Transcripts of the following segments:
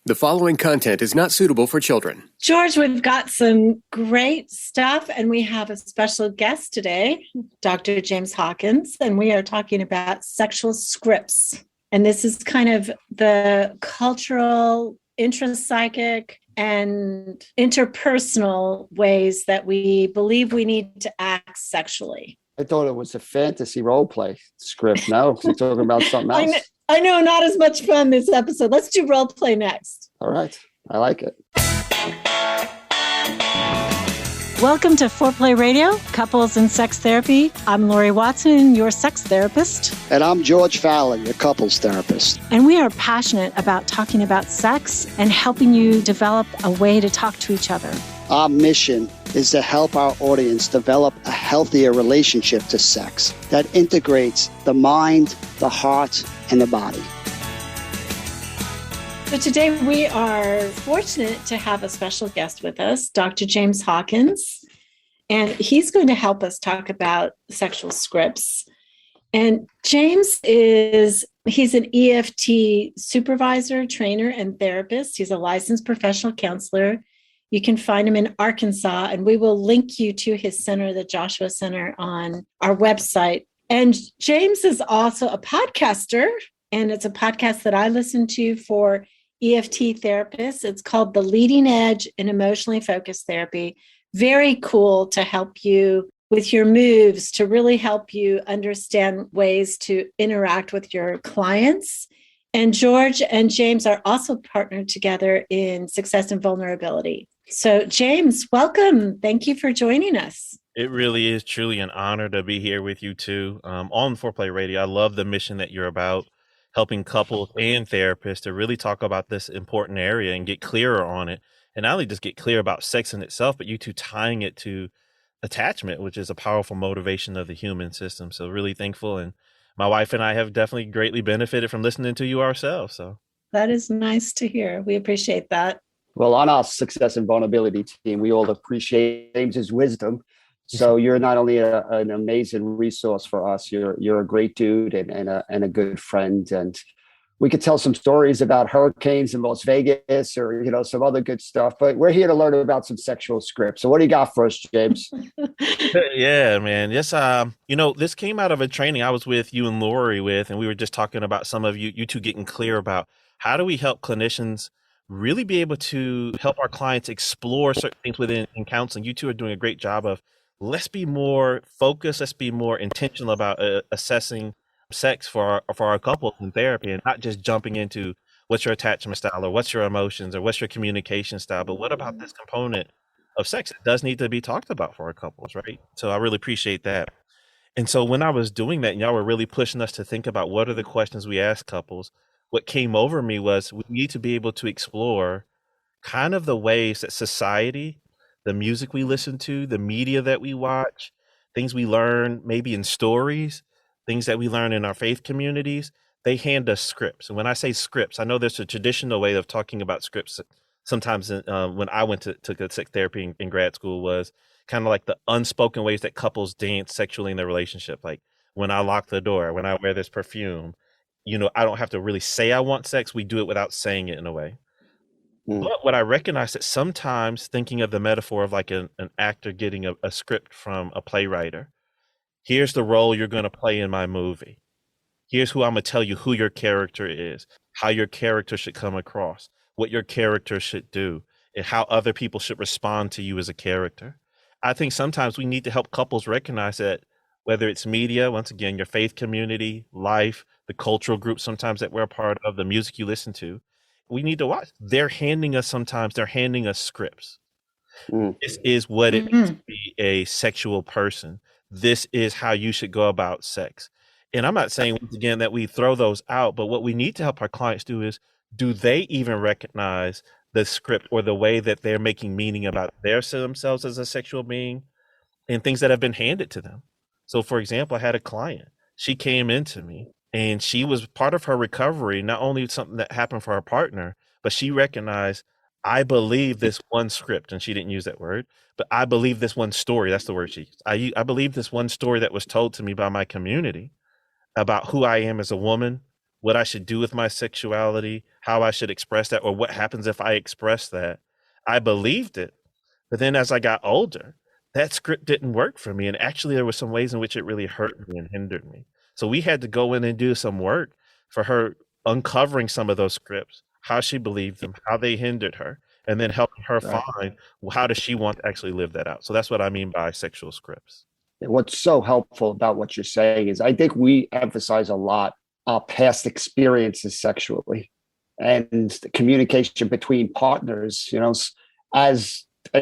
The following content is not suitable for children. George, we've got some great stuff, and we have a special guest today, Dr. James Hawkins, and we are talking about sexual scripts. And this is kind of the cultural, intrapsychic, and interpersonal ways that we believe we need to act sexually. I thought it was a fantasy role play script. No, we're talking about something else. I know, not as much fun this episode. Let's do role play next. All right. I like it. Welcome to Foreplay Radio, Couples and Sex Therapy. I'm Laurie Watson, your sex therapist. And I'm George Fallon, your couples therapist. And we are passionate about talking about sex and helping you develop a way to talk to each other. Our mission is to help our audience develop a healthier relationship to sex that integrates the mind, the heart, and the body. So today we are fortunate to have a special guest with us, Dr. James Hawkins, and he's going to help us talk about sexual scripts. And James he's an EFT supervisor, trainer, and therapist. He's a licensed professional counselor. You can find him in Arkansas, and we will link you to his center, the Joshua Center, on our website. And James is also a podcaster, and it's a podcast that I listen to for EFT therapists. It's called The Leading Edge in Emotionally Focused Therapy. Very cool to help you with your moves, to really help you understand ways to interact with your clients. And George and James are also partnered together in Success and Vulnerability. So James, welcome. Thank you for joining us. It really is truly an honor to be here with you too. On Foreplay Radio, I love the mission that you're about, helping couples and therapists to really talk about this important area and get clearer on it. And not only just get clear about sex in itself, but you two tying it to attachment, which is a powerful motivation of the human system. So really thankful. And my wife and I have definitely greatly benefited from listening to you ourselves. So that is nice to hear. We appreciate that. Well, on our Success and Vulnerability team, we all appreciate James's wisdom. So you're not only an amazing resource for us, you're a great dude and a good friend. And we could tell some stories about hurricanes in Las Vegas or, some other good stuff. But we're here to learn about some sexual scripts. So what do you got for us, James? Yeah, man. Yes. This came out of a training I was with you and Laurie with, and we were just talking about some of you two getting clear about how do we help clinicians really be able to help our clients explore certain things within counseling. You two are doing a great job of let's be more focused, let's be more intentional about assessing sex for our couple in therapy, and not just jumping into what's your attachment style or what's your emotions or what's your communication style, but what about this component of sex? It does need to be talked about for our couples, right? So I really appreciate that. And so when I was doing that, y'all were really pushing us to think about what are the questions we ask couples. What came over me was we need to be able to explore kind of the ways that society, the music we listen to, the media that we watch, things we learn maybe in stories, things that we learn in our faith communities, they hand us scripts. And when I say scripts, I know there's a traditional way of talking about scripts. Sometimes when I took a sex therapy in grad school was kind of like the unspoken ways that couples dance sexually in their relationship. Like when I lock the door, when I wear this perfume, I don't have to really say I want sex. We do it without saying it in a way. But what I recognize that sometimes thinking of the metaphor of like an actor getting a script from a playwright, here's the role you're going to play in my movie. Here's who I'm going to tell you who your character is, how your character should come across, what your character should do, and how other people should respond to you as a character. I think sometimes we need to help couples recognize that whether it's media, once again, your faith community, life, the cultural group sometimes that we're a part of, the music you listen to, we need to watch. They're handing us scripts. This is what it means to be a sexual person. This is how you should go about sex. And I'm not saying, once again, that we throw those out, but what we need to help our clients do is, do they even recognize the script or the way that they're making meaning about themselves as a sexual being and things that have been handed to them? So, for example, I had a client. She came into me and she was part of her recovery, not only something that happened for her partner, but she recognized, I believe this one script, and she didn't use that word, but I believe this one story. That's the word she used. I believe this one story that was told to me by my community about who I am as a woman, what I should do with my sexuality, how I should express that, or what happens if I express that. I believed it. But then as I got older, that script didn't work for me. And actually, there were some ways in which it really hurt me and hindered me. So we had to go in and do some work for her, uncovering some of those scripts, how she believed them, how they hindered her, and then helping her find how does she want to actually live that out. So that's what I mean by sexual scripts. What's so helpful about what you're saying is I think we emphasize a lot our past experiences sexually and the communication between partners, and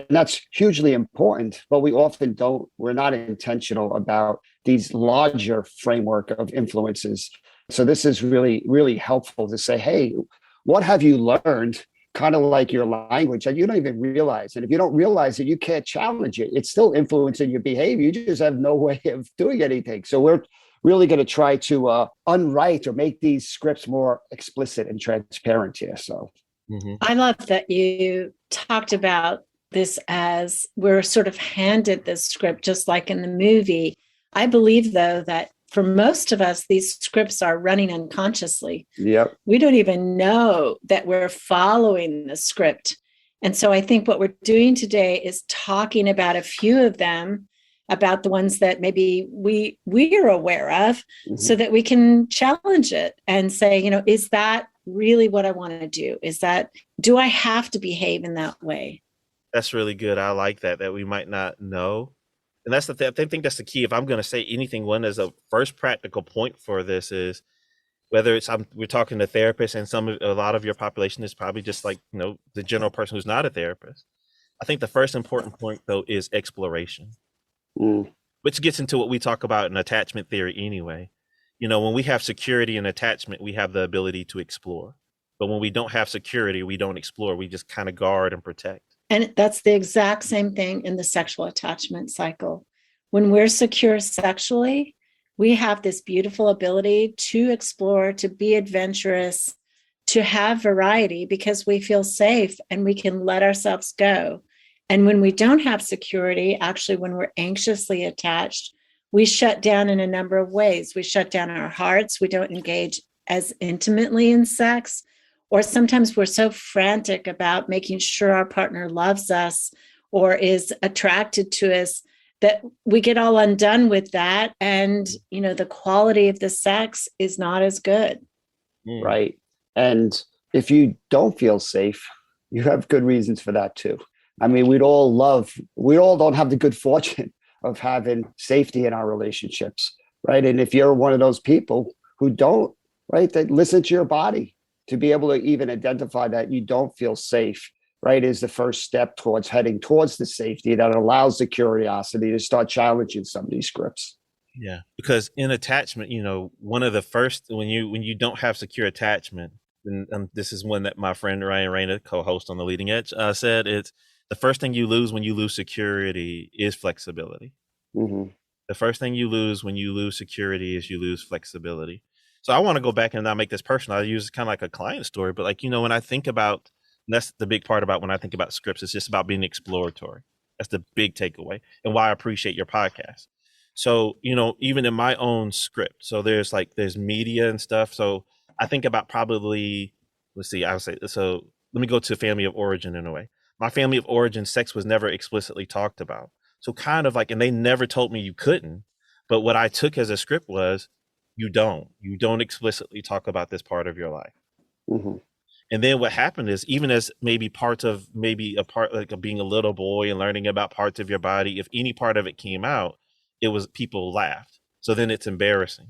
that's hugely important, but we often we're not intentional about these larger framework of influences. So this is really, really helpful to say, hey, what have you learned? Kind of like your language that you don't even realize. And if you don't realize it, you can't challenge it. It's still influencing your behavior. You just have no way of doing anything. So we're really going to try to unwrite or make these scripts more explicit and transparent here. So I love that you talked about this as we're sort of handed this script, just like in the movie. I believe, though, that for most of us, these scripts are running unconsciously. Yep. We don't even know that we're following the script. And so I think what we're doing today is talking about a few of them, about the ones that maybe we're aware of, so that we can challenge it and say, is that really what I want to do? Do I have to behave in that way? That's really good. I like that we might not know. And that's I think that's the key. If I'm going to say anything, one is a first practical point for this is whether we're talking to therapists, and a lot of your population is probably just like, the general person who's not a therapist. I think the first important point, though, is exploration, which gets into what we talk about in attachment theory anyway. When we have security and attachment, we have the ability to explore. But when we don't have security, we don't explore. We just kind of guard and protect. And that's the exact same thing in the sexual attachment cycle. When we're secure sexually, we have this beautiful ability to explore, to be adventurous, to have variety because we feel safe and we can let ourselves go. And when we don't have security, actually, when we're anxiously attached, we shut down in a number of ways. We shut down our hearts. We don't engage as intimately in sex. Or sometimes we're so frantic about making sure our partner loves us or is attracted to us that we get all undone with that. And, the quality of the sex is not as good. Right. And if you don't feel safe, you have good reasons for that too. I mean, we all don't have the good fortune of having safety in our relationships. Right. And if you're one of those people who don't, right, that listen to your body, to be able to even identify that you don't feel safe, right, is the first step towards heading towards the safety that allows the curiosity to start challenging some of these scripts. Yeah, because in attachment, one of the first, when you don't have secure attachment, and this is one that my friend Ryan Rayner, co-host on The Leading Edge, said, it's the first thing you lose when you lose security is flexibility. The first thing you lose when you lose security is you lose flexibility. So I want to go back and not make this personal. I use kind of like a client story, but when I think about, and that's the big part about when I think about scripts, it's just about being exploratory. That's the big takeaway and why I appreciate your podcast. So, even in my own script, so there's media and stuff. So I think about probably, so let me go to family of origin in a way. My family of origin, sex was never explicitly talked about. So kind of and they never told me you couldn't, but what I took as a script was, you don't explicitly talk about this part of your life. And then what happened is, even as maybe a part of being a little boy and learning about parts of your body, if any part of it came out, people laughed. So then it's embarrassing.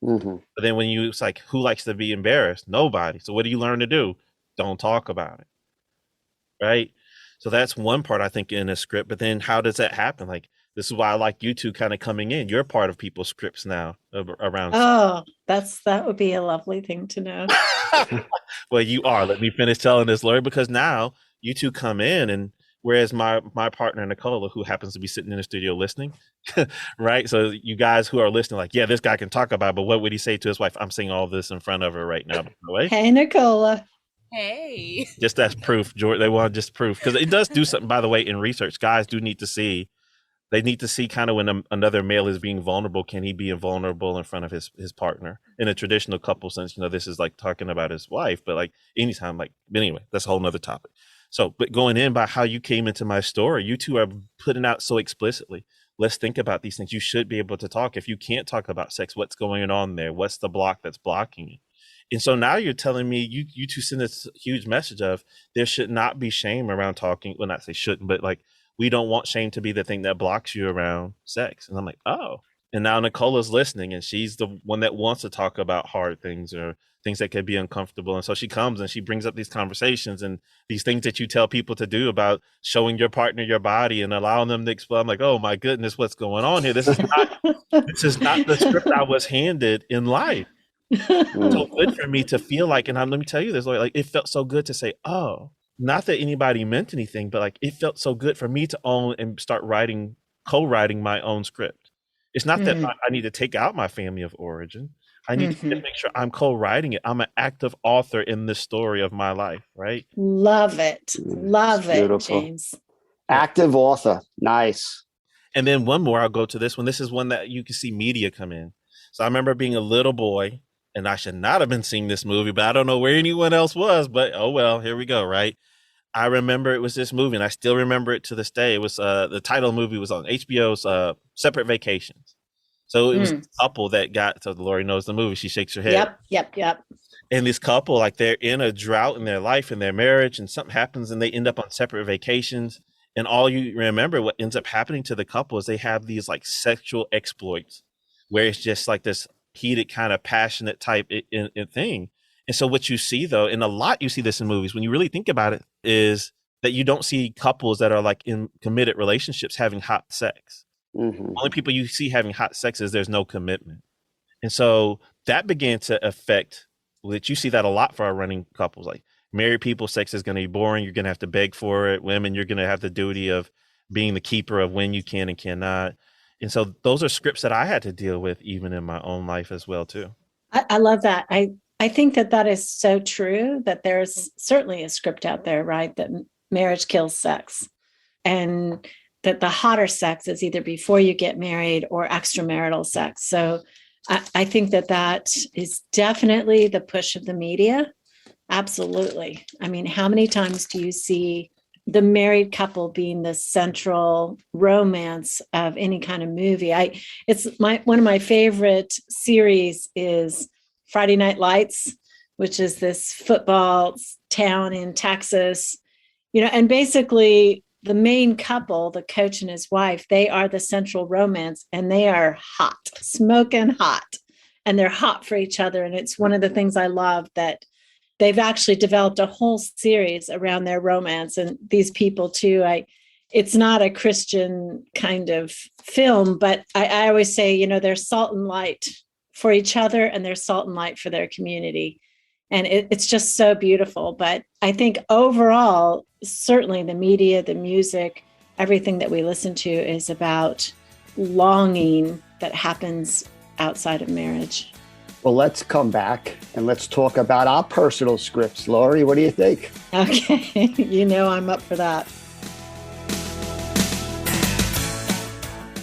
But then it's like, who likes to be embarrassed? Nobody. So what do you learn to do? Don't talk about it. Right. So that's one part I think in a script, but then how does that happen? This is why I like you two kind of coming in. You're part of people's scripts now around. Oh, that would be a lovely thing to know. Well, you are. Let me finish telling this, Laurie, because now you two come in, and whereas my partner, Nicola, who happens to be sitting in the studio listening, right? So you guys who are listening, yeah, this guy can talk about it, but what would he say to his wife? I'm saying all this in front of her right now, by the way. Hey, Nicola. Hey. Just as proof, George. They want just proof, because it does do something, by the way, in research. Guys do need to see They need to see kind of when another male is being vulnerable, can he be vulnerable in front of his partner in a traditional couple sense? This is like talking about his wife, but like anytime, but anyway, that's a whole nother topic. So, but going in by how you came into my story, you two are putting out so explicitly. Let's think about these things. You should be able to talk. If you can't talk about sex, what's going on there? What's the block that's blocking it? And so now you're telling me you two send this huge message of there should not be shame around talking. Well, not say shouldn't, but like we don't want shame to be the thing that blocks you around sex. And I'm like, oh. And now Nicola's listening, and she's the one that wants to talk about hard things or things that could be uncomfortable. And so she comes and she brings up these conversations and these things that you tell people to do about showing your partner your body and allowing them to explore. I'm like, oh my goodness, what's going on here? This is not the script I was handed in life. So good for me to feel like, and let me tell you this, like it felt so good to say, oh, not that anybody meant anything, but like it felt so good for me to own and start co-writing my own script. It's not that I need to take out my family of origin. I need to make sure I'm co-writing it. I'm an active author in this story of my life, right? Love it. Love it, Beautiful. James. Active author. Nice. And then one more, I'll go to this one. This is one that you can see media come in. So I remember being a little boy, and I should not have been seeing this movie, but I don't know where anyone else was, but oh well, here we go, right? I remember it was this movie, and I still remember it to this day. It was the title of the movie was on HBO's Separate Vacations. So it was a couple that got, so Laurie knows the movie. She shakes her head. Yep. And this couple, like they're in a drought in their life, in their marriage, and something happens and they end up on separate vacations. And all you remember, what ends up happening to the couple is they have these like sexual exploits where it's just like this heated kind of passionate type in thing. And so what you see though, and a lot you see this in movies when you really think about it, is that you don't see couples that are like in committed relationships having hot sex. Only people you see having hot sex is there's no commitment. And so that began to affect, that you see that a lot for our running couples. Like married people, sex is going to be boring. You're going to have to beg for it. Women, you're going to have the duty of being the keeper of when you can and cannot. And so those are scripts that I had to deal with even in my own life as well too. I love that. I think that is so true, that there's certainly a script out there, right? That marriage kills sex, and that the hotter sex is either before you get married or extramarital sex. So I think that is definitely the push of the media. Absolutely. I mean, how many times do you see the married couple being the central romance of any kind of movie? One of my favorite series is Friday Night Lights, which is this football town in Texas, and basically the main couple, the coach and his wife, they are the central romance, and they are hot, smoking hot, and they're hot for each other. And it's one of the things I love, that they've actually developed a whole series around their romance. And these people too, it's not a Christian kind of film, but I always say, they're salt and light for each other, and they're salt and light for their community. And it's just so beautiful. But I think overall, certainly the media, the music, everything that we listen to is about longing that happens outside of marriage. Well, let's come back and let's talk about our personal scripts. Laurie, what do you think? Okay. I'm up for that.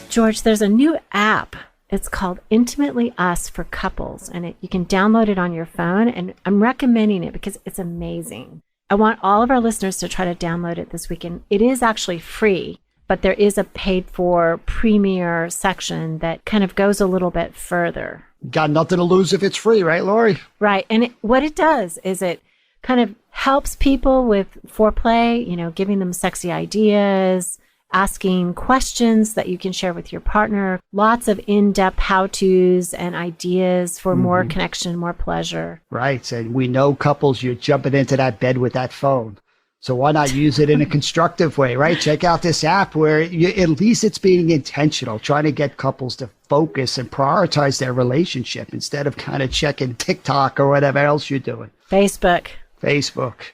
George, there's a new app. It's called Intimately Us for Couples, and you can download it on your phone, and I'm recommending it because it's amazing. I want all of our listeners to try to download it this weekend. It is actually free, but there is a paid-for premier section that kind of goes a little bit further. Got nothing to lose if it's free, right, Laurie? Right, and what it does is it kind of helps people with foreplay, giving them sexy ideas, asking questions that you can share with your partner, lots of in-depth how-tos and ideas for more connection, more pleasure. Right. And we know couples, you're jumping into that bed with that phone. So why not use it in a constructive way, right? Check out this app where at least it's being intentional, trying to get couples to focus and prioritize their relationship instead of kind of checking TikTok or whatever else you're doing. Facebook.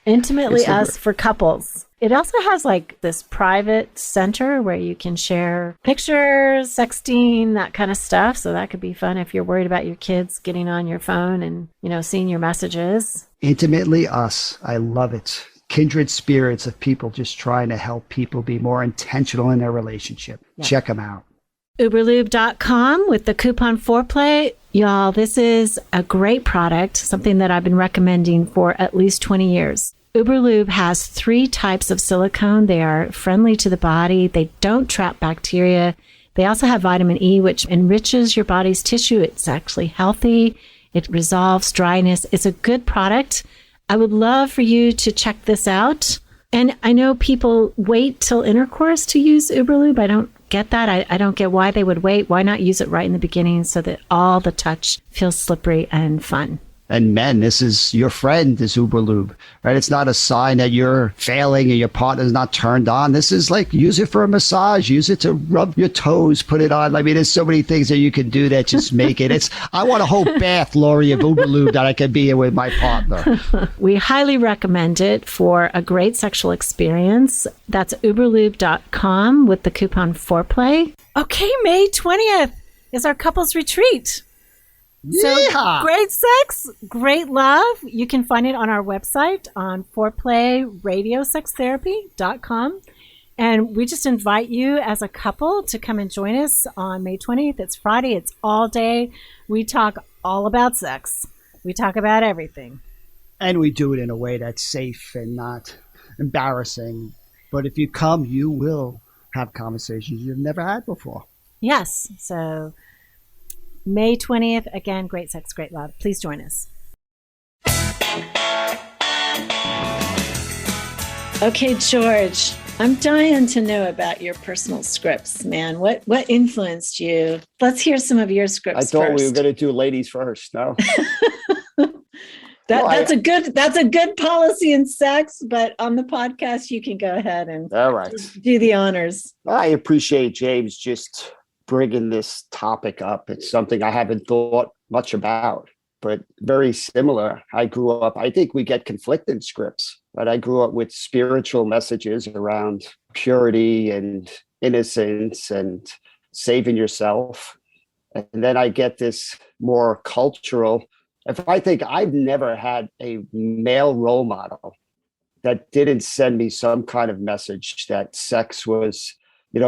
Intimately Us for Couples. It also has like this private center where you can share pictures, sexting, that kind of stuff. So that could be fun if you're worried about your kids getting on your phone and, seeing your messages. Intimately Us. I love it. kindred spirits of people just trying to help people be more intentional in their relationship. Yeah. Check them out. Uberlube.com with the coupon foreplay. Y'all, this is a great product, something that I've been recommending for at least 20 years. Uberlube has 3 types of silicone. They are friendly to the body. They don't trap bacteria. They also have vitamin E, which enriches your body's tissue. It's actually healthy. It resolves dryness. It's a good product. I would love for you to check this out. And I know people wait till intercourse to use Uberlube. I don't get that. I don't get why they would wait. Why not use it right in the beginning so that all the touch feels slippery and fun? And men, this is your friend, this Uberlube, right? It's not a sign that you're failing and your partner's not turned on. This is like, use it for a massage, use it to rub your toes, put it on. I mean, there's so many things that you can do that just make it. I want a whole bath, Laurie, of Uberlube that I can be in with my partner. We highly recommend it for a great sexual experience. That's Uberlube.com with the coupon foreplay. Okay, May 20th is our couples retreat. So great sex, great love. You can find it on our website on foreplayradiosextherapy.com. And we just invite you as a couple to come and join us on May 20th. It's Friday. It's all day. We talk all about sex. We talk about everything. And we do it in a way that's safe and not embarrassing. But if you come, you will have conversations you've never had before. Yes. So May 20th, again, great sex, great love. Please join us. Okay, George, I'm dying to know about your personal scripts, man. What influenced you? Let's hear some of your scripts. I thought first. we were going to do ladies first. No. That's a good policy in sex, but on the podcast, you can go ahead and all right, do the honors. I appreciate James just bringing this topic up. It's something I haven't thought much about, but very similar. I grew up, I think we get conflicting scripts, but I grew up with spiritual messages around purity and innocence and saving yourself. And then I get this more cultural. If I think I've never had a male role model that didn't send me some kind of message that sex was,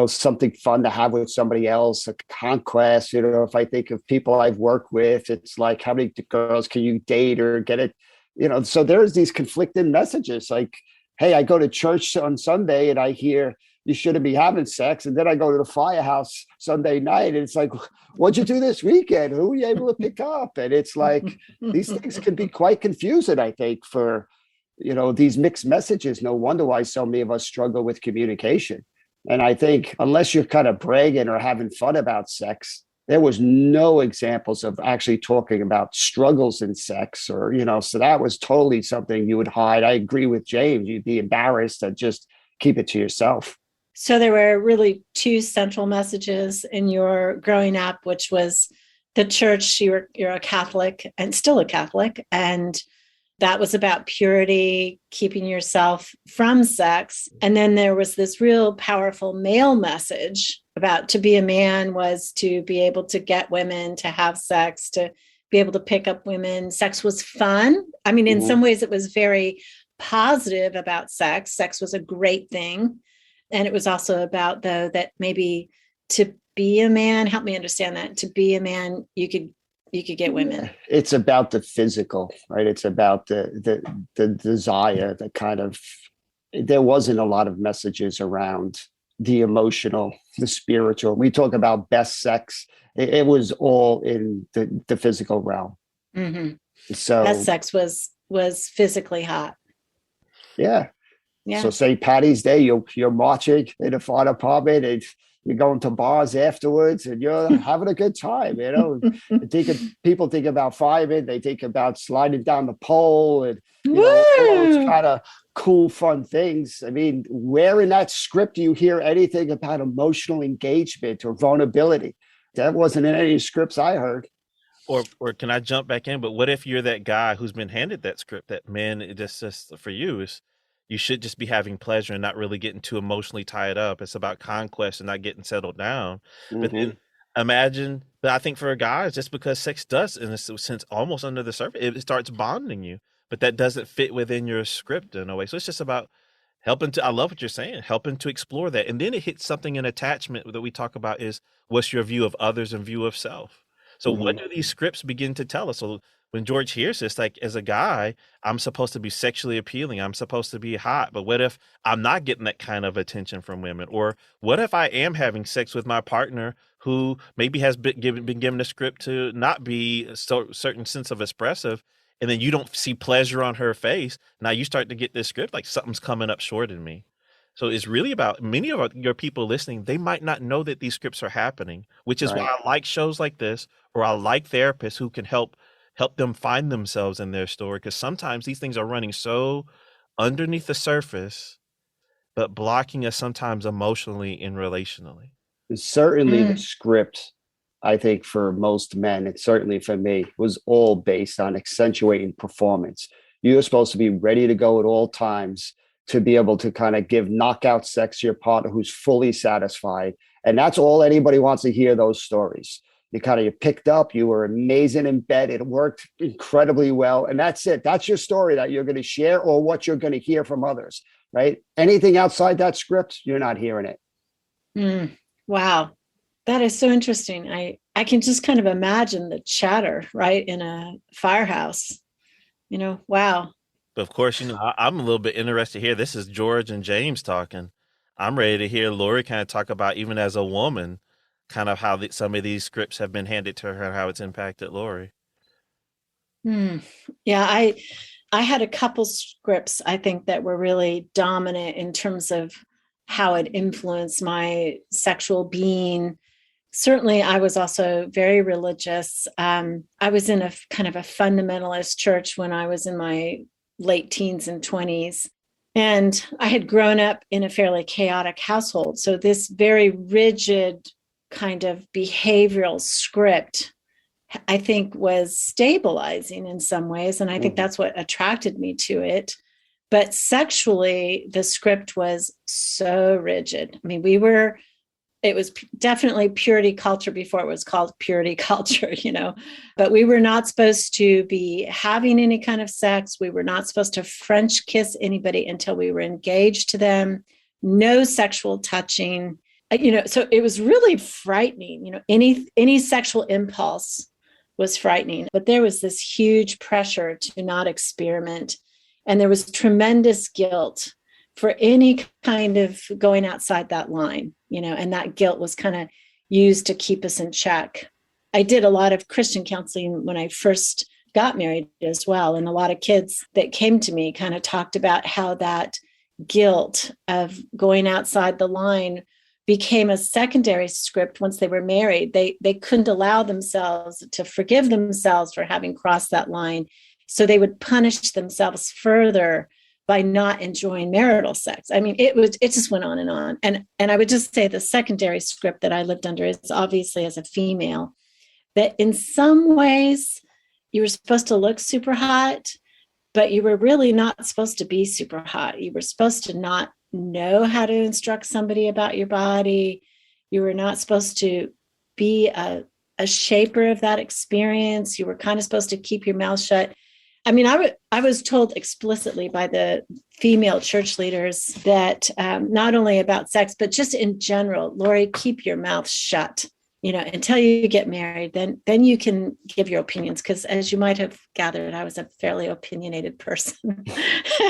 something fun to have with somebody else, a conquest. If I think of people I've worked with, it's like, how many girls can you date or get it? So there's these conflicting messages like, hey, I go to church on Sunday and I hear you shouldn't be having sex. And then I go to the firehouse Sunday night and it's like, what'd you do this weekend? Who were you able to pick up? And it's like, these things can be quite confusing, I think, for, these mixed messages. No wonder why so many of us struggle with communication. And I think unless you're kind of bragging or having fun about sex, there was no examples of actually talking about struggles in sex or, so that was totally something you would hide. I agree with James. You'd be embarrassed to just keep it to yourself. So there were really 2 central messages in your growing up, which was the church. You're a Catholic and still a Catholic. And that was about purity, keeping yourself from sex. And then there was this real powerful male message about to be a man was to be able to get women, to have sex, to be able to pick up women. Sex was fun. I mean, in some ways it was very positive about sex. Sex was a great thing. And it was also about, though, that maybe to be a man, help me understand that, to be a man, you could get women. It's about the physical, right? It's about the desire, the kind of, there wasn't a lot of messages around the emotional, the spiritual. We talk about best sex. It was all in the physical realm. Mm-hmm. So best sex was physically hot. Yeah. Yeah. So St. Patty's Day, you're marching in the fire department and you're going to bars afterwards and you're having a good time, People think about firemen, they think about sliding down the pole and all those kind of cool, fun things. I mean, where in that script do you hear anything about emotional engagement or vulnerability? That wasn't in any scripts I heard. Or can I jump back in? But what if you're that guy who's been handed that script that, man, it just for you is you should just be having pleasure and not really getting too emotionally tied up. It's about conquest and not getting settled down. Mm-hmm. But then imagine, but I think for a guy, just because sex does, in a sense, almost under the surface, it starts bonding you. but that doesn't fit within your script in a way. So it's just about helping to, I love what you're saying, helping to explore that. And then it hits something in attachment that we talk about is what's your view of others and view of self. So what do these scripts begin to tell us? So when George hears this, like as a guy, I'm supposed to be sexually appealing. I'm supposed to be hot. But what if I'm not getting that kind of attention from women? Or what if I am having sex with my partner who maybe has been given a script to not be a certain sense of expressive, and then you don't see pleasure on her face? Now you start to get this script like something's coming up short in me. So it's really about many of your people listening. They might not know that these scripts are happening, which is why I like shows like this, or I like therapists who can help them find themselves in their story. Because sometimes these things are running so underneath the surface, but blocking us sometimes emotionally and relationally. Certainly the script, I think for most men, and certainly for me, was all based on accentuating performance. You're supposed to be ready to go at all times, to be able to kind of give knockout sex to your partner who's fully satisfied. And that's all anybody wants to hear, those stories. You picked up, you were amazing in bed, it worked incredibly well. And that's it. That's your story that you're going to share, or what you're going to hear from others, right? Anything outside that script, you're not hearing it. Wow. That is so interesting. I can just kind of imagine the chatter, right, in a firehouse. Wow. But of course, I'm a little bit interested here. This is George and James talking. I'm ready to hear Laurie kind of talk about, even as a woman, kind of how some of these scripts have been handed to her and how it's impacted Laurie. Yeah, I had a couple scripts, I think, that were really dominant in terms of how it influenced my sexual being. Certainly, I was also very religious. I was in a kind of a fundamentalist church when I was in my late teens and 20s. And I had grown up in a fairly chaotic household. So this very rigid kind of behavioral script, I think, was stabilizing in some ways. And I think that's what attracted me to it. But sexually, the script was so rigid. I mean, it was definitely purity culture before it was called purity culture, but we were not supposed to be having any kind of sex. We were not supposed to French kiss anybody until we were engaged to them. No sexual touching, so it was really frightening. Any sexual impulse was frightening, but there was this huge pressure to not experiment. And there was tremendous guilt for any kind of going outside that line, and that guilt was kind of used to keep us in check. I did a lot of Christian counseling when I first got married as well. And a lot of kids that came to me kind of talked about how that guilt of going outside the line became a secondary script once they were married. They couldn't allow themselves to forgive themselves for having crossed that line. So they would punish themselves further by not enjoying marital sex. I mean, it just went on and on. And I would just say the secondary script that I lived under is obviously, as a female, that in some ways you were supposed to look super hot, but you were really not supposed to be super hot. You were supposed to not know how to instruct somebody about your body. You were not supposed to be a shaper of that experience. You were kind of supposed to keep your mouth shut. I mean, I was told explicitly by the female church leaders that not only about sex, but just in general, Laurie, keep your mouth shut, until you get married, then you can give your opinions. Because as you might have gathered, I was a fairly opinionated person.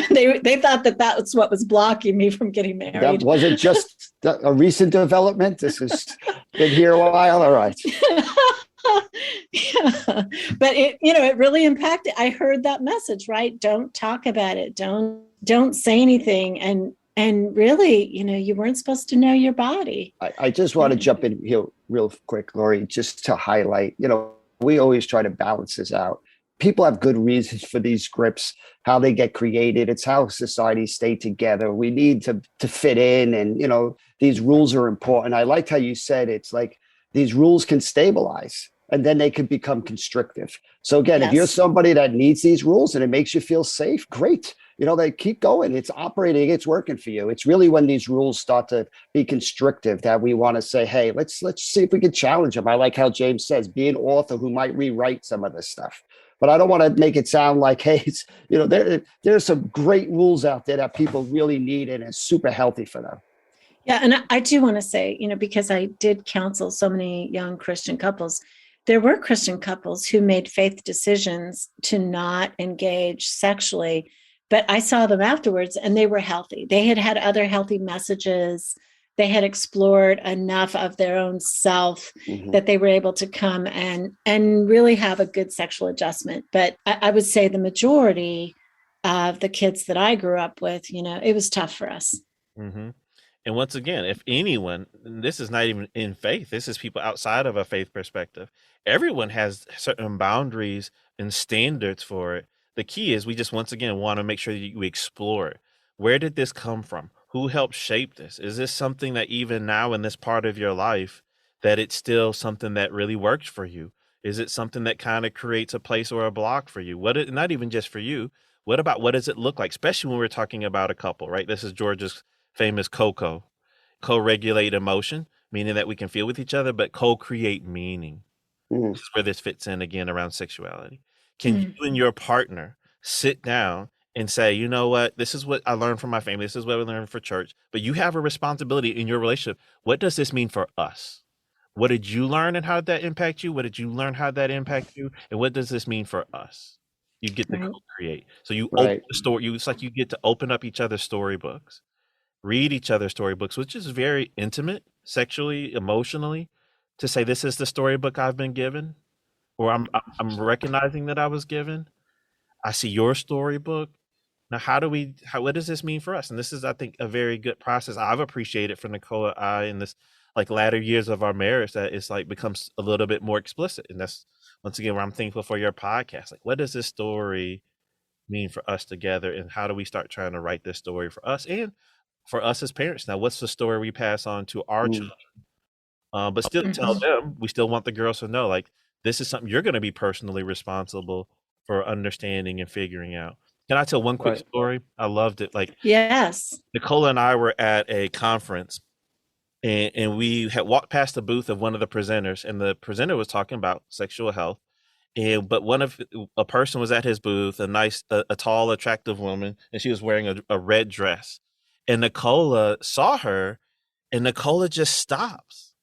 They thought that was what was blocking me from getting married. That wasn't just a recent development. This has been here a while. All right. Yeah. But it really impacted. I heard that message, right? Don't talk about it. Don't say anything. And really, you weren't supposed to know your body. I just want to jump in here real quick, Laurie, just to highlight, we always try to balance this out. People have good reasons for these scripts, how they get created. It's how societies stay together. We need to fit in, and, these rules are important. I liked how you said it's like these rules can stabilize, and then they could become constrictive. So again, If you're somebody that needs these rules and it makes you feel safe, great. They keep going. It's operating. It's working for you. It's really when these rules start to be constrictive that we want to say, hey, let's see if we can challenge them. I like how James says, be an author who might rewrite some of this stuff. But I don't want to make it sound like, hey, it's, there's some great rules out there that people really need and it's super healthy for them. Yeah. And I do want to say, because I did counsel so many young Christian couples, there were Christian couples who made faith decisions to not engage sexually, but I saw them afterwards and they were healthy. They had had other healthy messages. They had explored enough of their own self that they were able to come and really have a good sexual adjustment. But I would say the majority of the kids that I grew up with, it was tough for us. Mm-hmm. And once again, if anyone, this is not even in faith, this is people outside of a faith perspective. Everyone has certain boundaries and standards for it. The key is we just, once again, want to make sure that we explore it. Where did this come from? Who helped shape this? Is this something that even now in this part of your life, that it's still something that really works for you? Is it something that kind of creates a place or a block for you? Not even just for you. What does it look like? Especially when we're talking about a couple, right? This is George's famous co-regulate emotion, meaning that we can feel with each other, but co-create meaning. This is where this fits in again around sexuality. Can you and your partner sit down and say, you know what, this is what I learned from my family. This is what we learned for church, but you have a responsibility in your relationship. What does this mean for us? What did you learn and how did that impact you? What did you learn? How did that impact you? And what does this mean for us? You get to co-create. So you open the story. It's like you get to open up each other's storybooks, read each other's storybooks, which is very intimate, sexually, emotionally, to say, this is the storybook I've been given, or I'm recognizing that I was given. I see your storybook. Now, what does this mean for us? And this is, I think, a very good process I've appreciated from Nicole and I in this like latter years of our marriage, that it's like becomes a little bit more explicit. And that's, once again, where I'm thankful for your podcast. Like, what does this story mean for us together? And how do we start trying to write this story for us and for us as parents? Now, what's the story we pass on to our children? But still tell them, we still want the girls to know, like, this is something you're going to be personally responsible for understanding and figuring out. Can I tell one quick story? I loved it. Like, yes, Nicole and I were at a conference and we had walked past the booth of one of the presenters, and the presenter was talking about sexual health. But a person was at his booth, a tall, attractive woman, and she was wearing a red dress. And Nicola saw her, and Nicola just stops.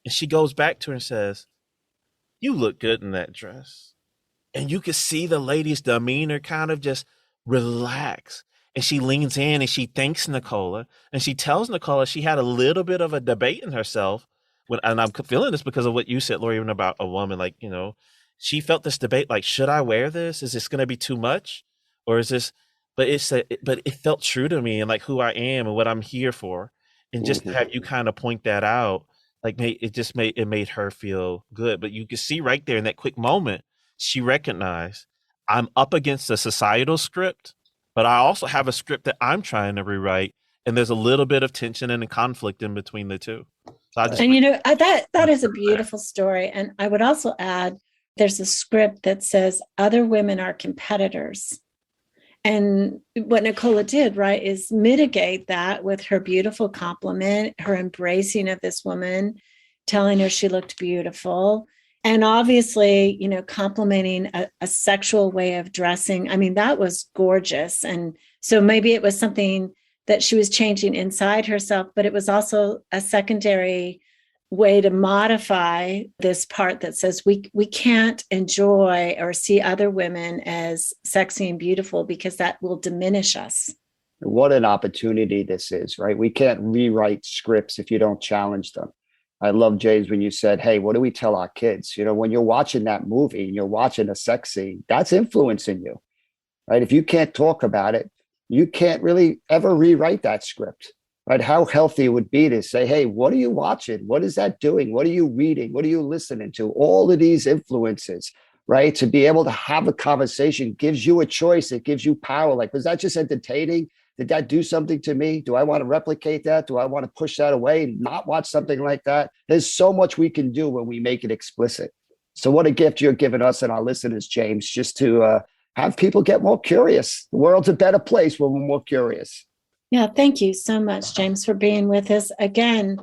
And she goes back to her and says, "You look good in that dress." And you could see the lady's demeanor kind of just relax. And she leans in and she thanks Nicola. And she tells Nicola she had a little bit of a debate in herself. And I'm feeling this because of what you said, Laurie, even about a woman. Like, she felt this debate, like, should I wear this? Is this going to be too much? Or is this, but it felt true to me and like who I am and what I'm here for. And just to have you kind of point that out, like, it made her feel good. But you could see right there in that quick moment, she recognized, I'm up against a societal script, but I also have a script that I'm trying to rewrite. And there's a little bit of tension and a conflict in between the two. So that is a beautiful story. And I would also add, there's a script that says other women are competitors. And what Nicola did, right, is mitigate that with her beautiful compliment, her embracing of this woman, telling her she looked beautiful. And obviously, complimenting a sexual way of dressing. I mean, that was gorgeous. And so maybe it was something that she was changing inside herself, but it was also a secondary way to modify this part that says we can't enjoy or see other women as sexy and beautiful because that will diminish us. What an opportunity this is, right? We can't rewrite scripts if you don't challenge them. I love, James, when you said, hey, what do we tell our kids? When you're watching that movie and you're watching a sex scene, that's influencing you, right? If you can't talk about it, you can't really ever rewrite that script, right? How healthy it would be to say, hey, what are you watching? What is that doing? What are you reading? What are you listening to? All of these influences, right? To be able to have a conversation gives you a choice. It gives you power. Like, was that just entertaining? Did that do something to me? Do I want to replicate that? Do I want to push that away and not watch something like that? There's so much we can do when we make it explicit. So what a gift you're giving us and our listeners, James, just to have people get more curious. The world's a better place when we're more curious. Yeah, thank you so much, James, for being with us. Again,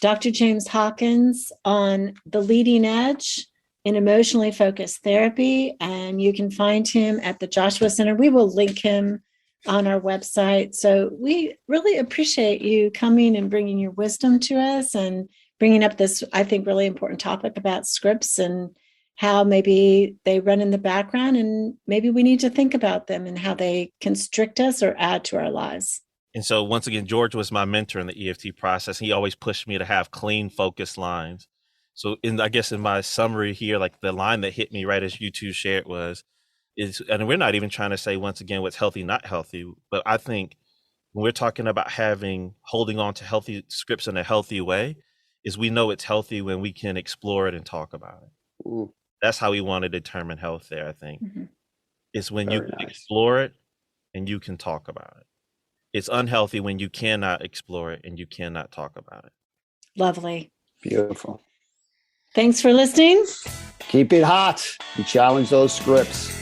Dr. James Hawkins on The Leading Edge, in emotionally focused therapy. And you can find him at the Joshua Center. We will link him on our website. So we really appreciate you coming and bringing your wisdom to us and bringing up this, I think, really important topic about scripts and how maybe they run in the background and maybe we need to think about them and how they constrict us or add to our lives. And so once again, George was my mentor in the EFT process. He always pushed me to have clean, focused lines. So I guess in my summary here, like the line that hit me right as you two shared is, and we're not even trying to say once again what's healthy, not healthy, but I think when we're talking about holding on to healthy scripts in a healthy way, is we know it's healthy when we can explore it and talk about it. Ooh, That's how we want to determine health there, I think. It's when you very can nice. explore it and you can talk about it. It's unhealthy when you cannot explore it and you cannot talk about it. Lovely. Beautiful. Thanks for listening. Keep it hot and challenge those scripts.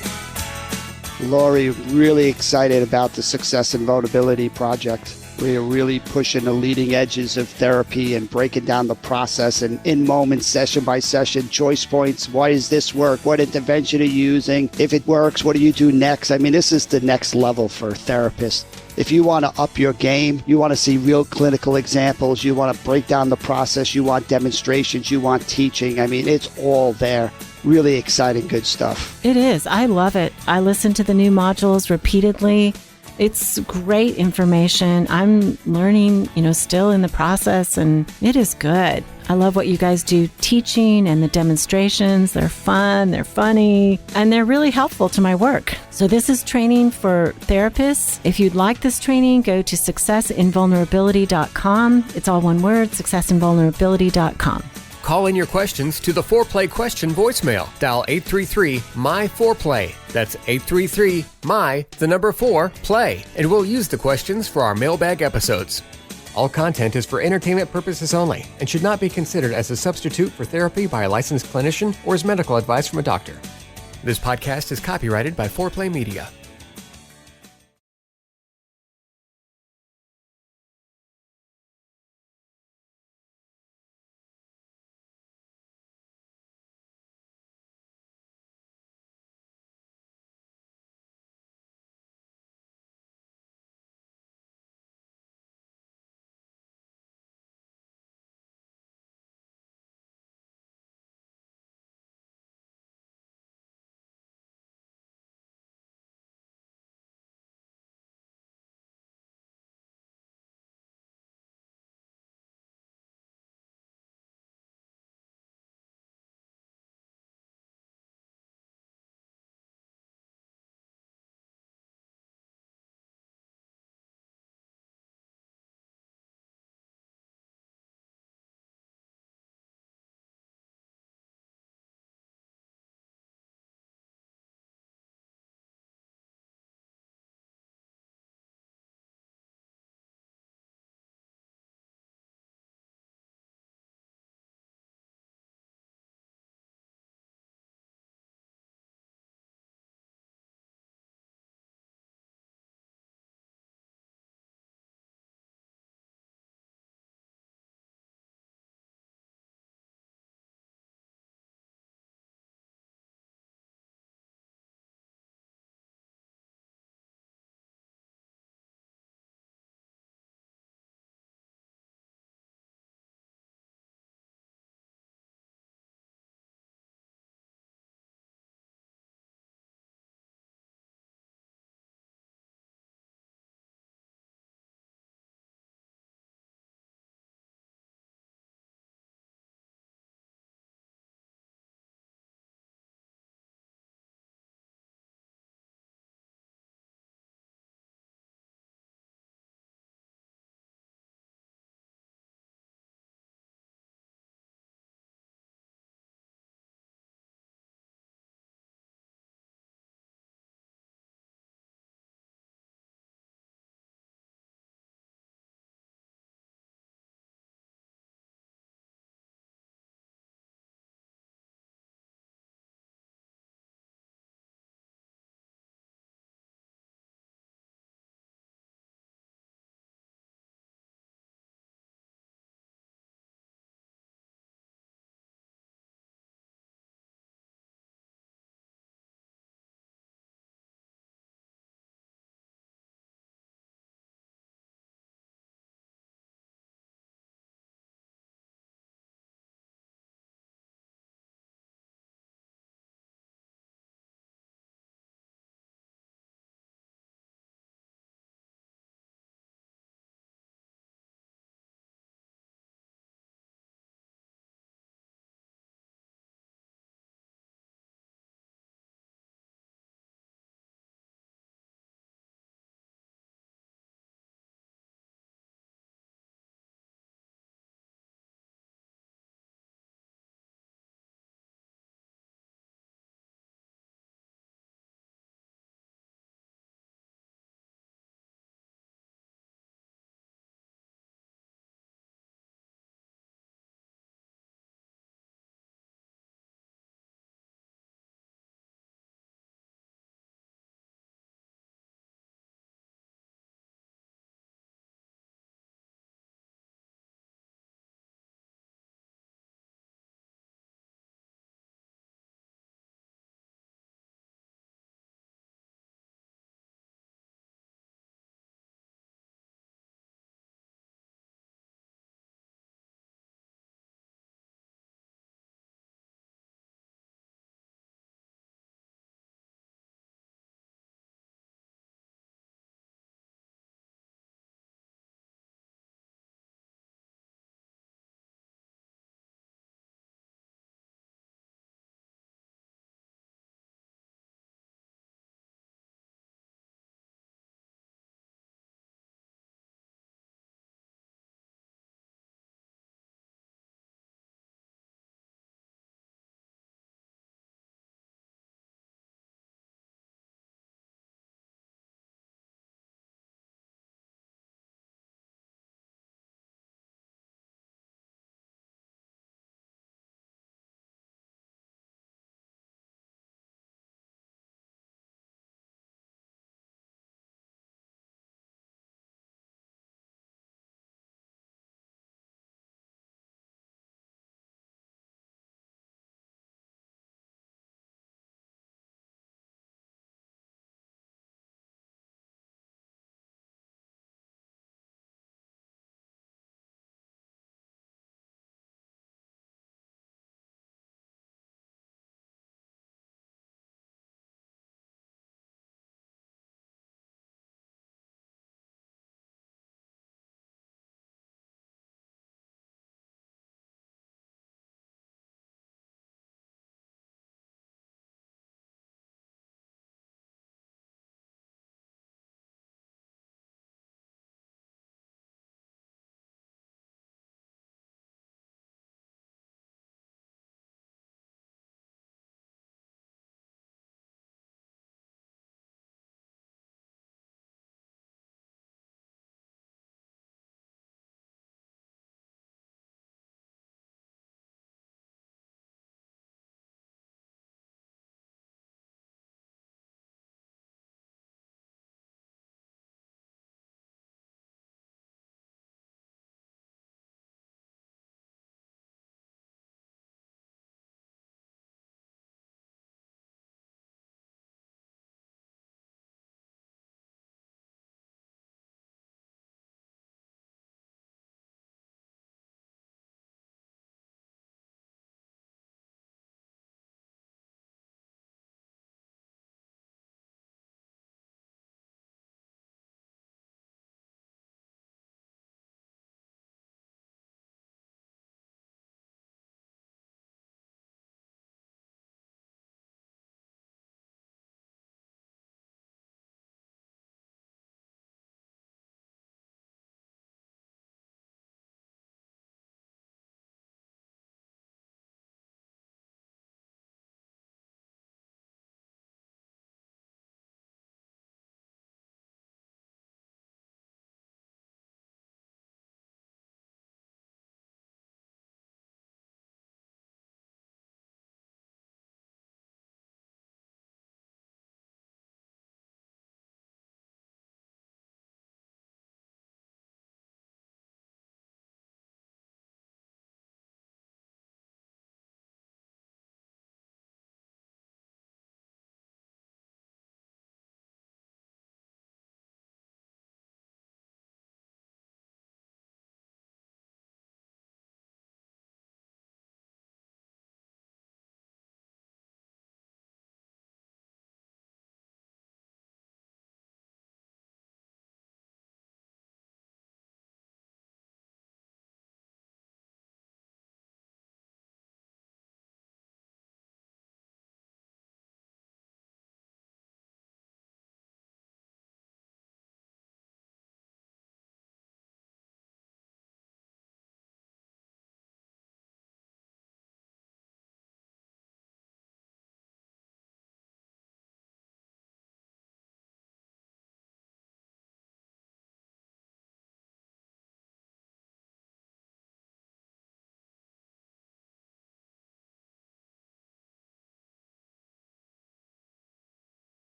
Laurie, really excited about the Success and Vulnerability Project. We are really pushing the leading edges of therapy and breaking down the process and in moments, session by session, choice points. Why does this work? What intervention are you using? If it works, what do you do next? I mean, this is the next level for therapists. If you want to up your game, you want to see real clinical examples, you want to break down the process, you want demonstrations, you want teaching. I mean, it's all there. Really exciting, good stuff. It is. I love it. I listen to the new modules repeatedly. It's great information. I'm learning, still in the process, and it is good. I love what you guys do teaching and the demonstrations. They're fun, they're funny, and they're really helpful to my work. So this is training for therapists. If you'd like this training, go to successinvulnerability.com. It's all one word, successinvulnerability.com. Call in your questions to the Foreplay question voicemail. Dial 833-MY-4PLAY. That's 833-MY-4-PLAY. And we'll use the questions for our mailbag episodes. All content is for entertainment purposes only and should not be considered as a substitute for therapy by a licensed clinician or as medical advice from a doctor. This podcast is copyrighted by Foreplay Media.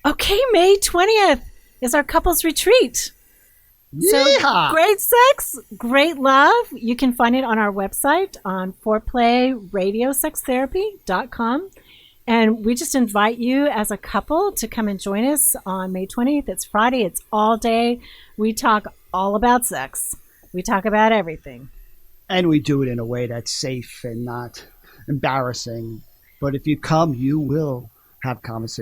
Okay, May 20th is our couples retreat. So Yeehaw! great sex, great love. You can find it on our website on foreplayradiosextherapy.com. And we just invite you as a couple to come and join us on May 20th. It's Friday. It's all day. We talk all about sex. We talk about everything. And we do it in a way that's safe and not embarrassing. But if you come, you will have conversations.